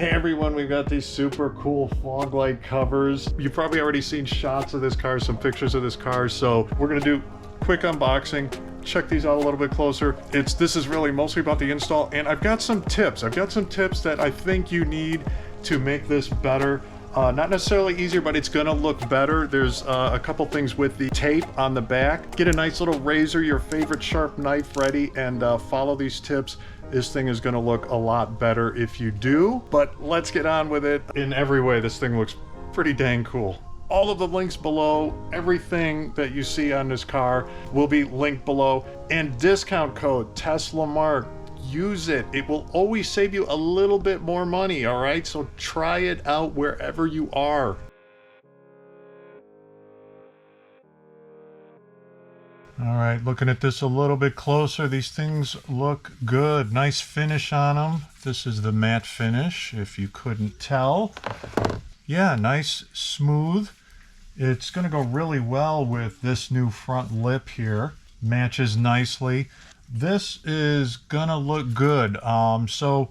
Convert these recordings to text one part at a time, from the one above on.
Hey everyone, we've got these super cool fog light covers. You've probably already seen shots of this car, some pictures of this car, so we're gonna do quick unboxing, check these out a little bit closer. This is really mostly about the install, and I've got some tips. I've got some tips that I think you need to make this better. Not necessarily easier, but it's gonna look better. There's a couple things with the tape on the back. Get a nice little razor, your favorite sharp knife ready, and follow these tips. This thing is gonna look a lot better if you do, but let's get on with it. In every way, this thing looks pretty dang cool. All of the links below, everything that you see on this car will be linked below, and discount code TeslaMark. Use it. It will always save you a little bit more money, all right? So try it out wherever you are. All right, looking at this a little bit closer, these things look good. Nice finish on them. This is the matte finish, if you couldn't tell. Yeah, nice, smooth. It's gonna go really well with this new front lip here. Matches nicely. This is gonna look good. So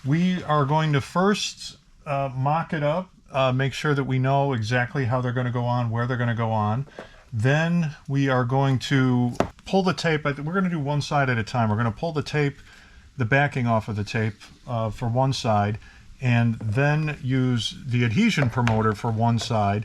we are going to first mock it up, make sure that we know exactly how they're gonna go on, where they're gonna go on. Then we are going to pull the tape. We're going to do one side at a time. We're going to pull the tape, the backing off of the tape for one side, and then use the adhesion promoter for one side,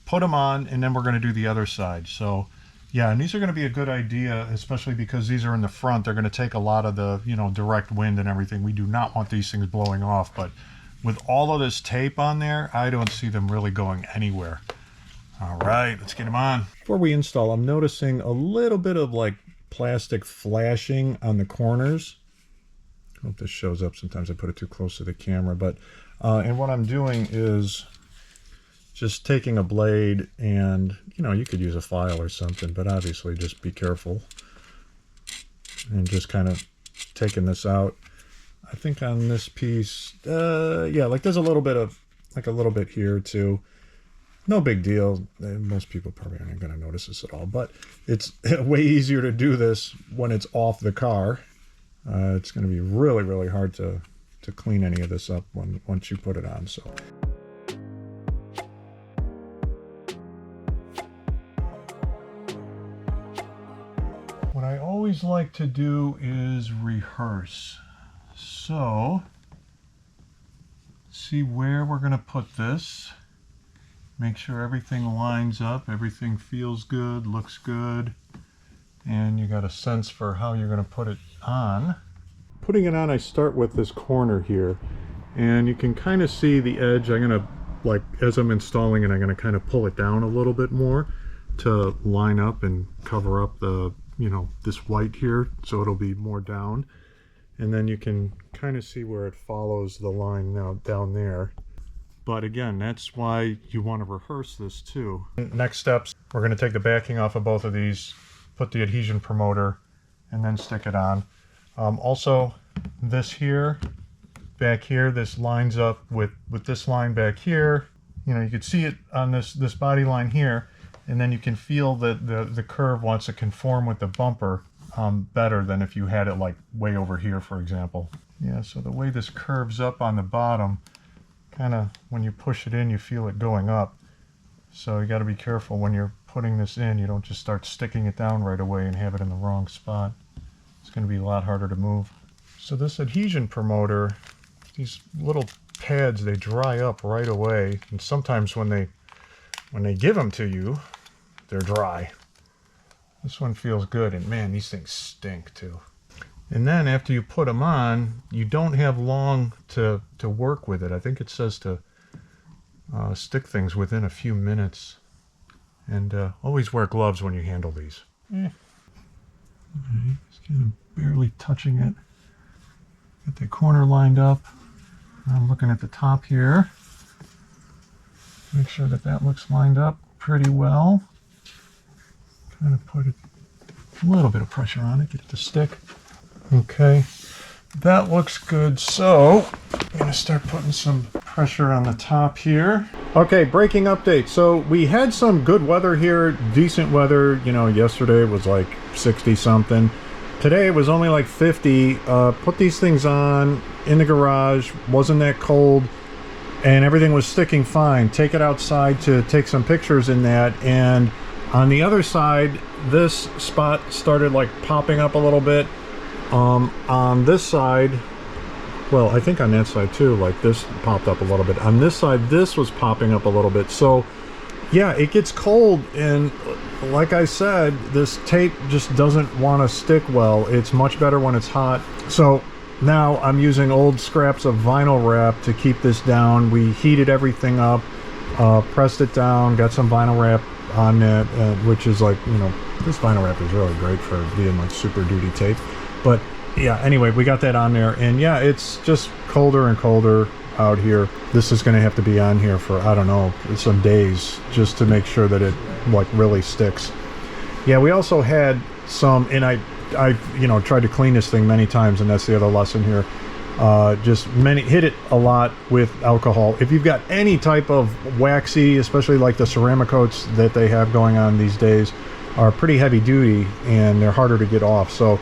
put them on, and then we're going to do the other side. So yeah, and these are going to be a good idea, especially because these are in the front. They're going to take a lot of the, you know, direct wind and everything. We do not want these things blowing off, but with all of this tape on there, I don't see them really going anywhere. All right, let's get them on. Before we install, I'm noticing a little bit of like plastic flashing on the corners. I hope this shows up. Sometimes I put it too close to the camera, but and what I'm doing is just taking a blade, and you know, you could use a file or something, but obviously just be careful, and just kind of taking this out. I think on this piece, yeah, like there's a little bit of, like a little bit here too. No big deal. Most people probably aren't going to notice this at all, but it's way easier to do this when it's off the car. It's going to be really, really hard to clean any of this up once you put it on. So. What I always like to do is rehearse. So, see where we're going to put this. Make sure everything lines up, everything feels good, looks good, and you got a sense for how you're going to put it on. Putting it on, I start with this corner here, and you can kind of see the edge. I'm going to, like, as I'm installing it, I'm going to kind of pull it down a little bit more to line up and cover up the, you know, this white here, so it'll be more down. And then you can kind of see where it follows the line now down there. But again, that's why you want to rehearse this too. Next steps, we're going to take the backing off of both of these, put the adhesion promoter, and then stick it on. Also, this here, back here, this lines up with this line back here. You know, you can see it on this body line here, and then you can feel that the curve wants to conform with the bumper better than if you had it like way over here, for example. Yeah, so the way this curves up on the bottom, kind of when you push it in, you feel it going up. So you got to be careful when you're putting this in. You don't just start sticking it down right away and have it in the wrong spot. It's going to be a lot harder to move. So this adhesion promoter, these little pads, they dry up right away. And sometimes when they give them to you, they're dry. This one feels good, and man, these things stink too. And then after you put them on, you don't have long to work with it. I think it says to stick things within a few minutes. And always wear gloves when you handle these. Right, just kind of barely touching it. Get the corner lined up. I'm looking at the top here. Make sure that that looks lined up pretty well. Kind of put a little bit of pressure on it, get it to stick. Okay, that looks good. So I'm going to start putting some pressure on the top here. Okay, braking update. So we had some good weather here, decent weather. You know, yesterday was like 60 something. Today it was only like 50. Put these things on in the garage, wasn't that cold, and everything was sticking fine. Take it outside to take some pictures in that, and on the other side, this spot started like popping up a little bit. On this side, well, I think on that side too, like this popped up a little bit. On this side, this was popping up a little bit. So yeah, it gets cold, and like I said, this tape just doesn't want to stick well. It's much better when it's hot. So now I'm using old scraps of vinyl wrap to keep this down. We heated everything up, pressed it down, got some vinyl wrap on it, which is like, you know, this vinyl wrap is really great for being like super duty tape. But yeah, anyway, we got that on there, and yeah, it's just colder and colder out here. This is going to have to be on here for, I don't know, some days, just to make sure that it like really sticks. Yeah, we also had some, and I you know, tried to clean this thing many times, and that's the other lesson here. Just hit it a lot with alcohol. If you've got any type of waxy, especially like the ceramic coats that they have going on these days, are pretty heavy duty and they're harder to get off. So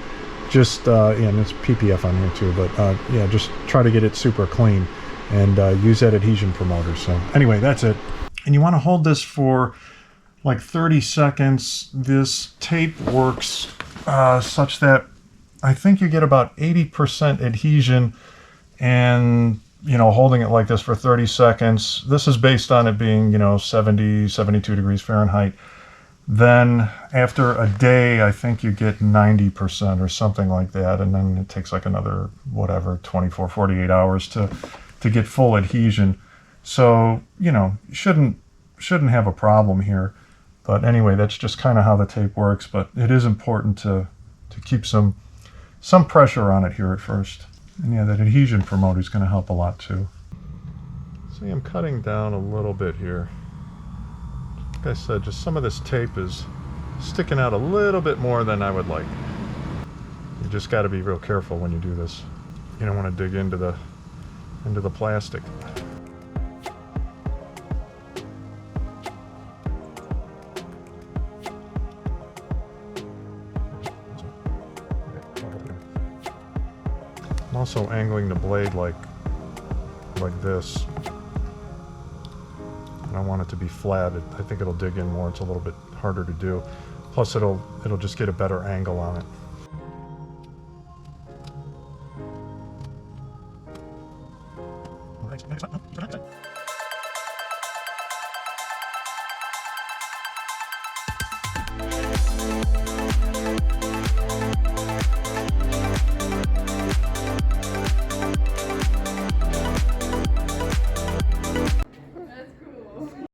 just yeah, and it's PPF on here too, but yeah, just try to get it super clean and use that adhesion promoter. So anyway, that's it. And you want to hold this for like 30 seconds. This tape works such that I think you get about 80% adhesion, and you know, holding it like this for 30 seconds. This is based on it being, you know, 70, 72 degrees Fahrenheit. Then after a day, I think you get 90% or something like that, and then it takes like another whatever 24, 48 hours to get full adhesion. So, you know, you shouldn't have a problem here. But anyway, that's just kind of how the tape works. But it is important to keep some pressure on it here at first. And yeah, that adhesion promoter is going to help a lot too. See, I'm cutting down a little bit here. Like I said, just some of this tape is sticking out a little bit more than I would like. You just got to be real careful when you do this. You don't want to dig into the plastic. I'm also angling the blade like this. I want it to be flat. I think it'll dig in more. It's a little bit harder to do. Plus it'll just get a better angle on it.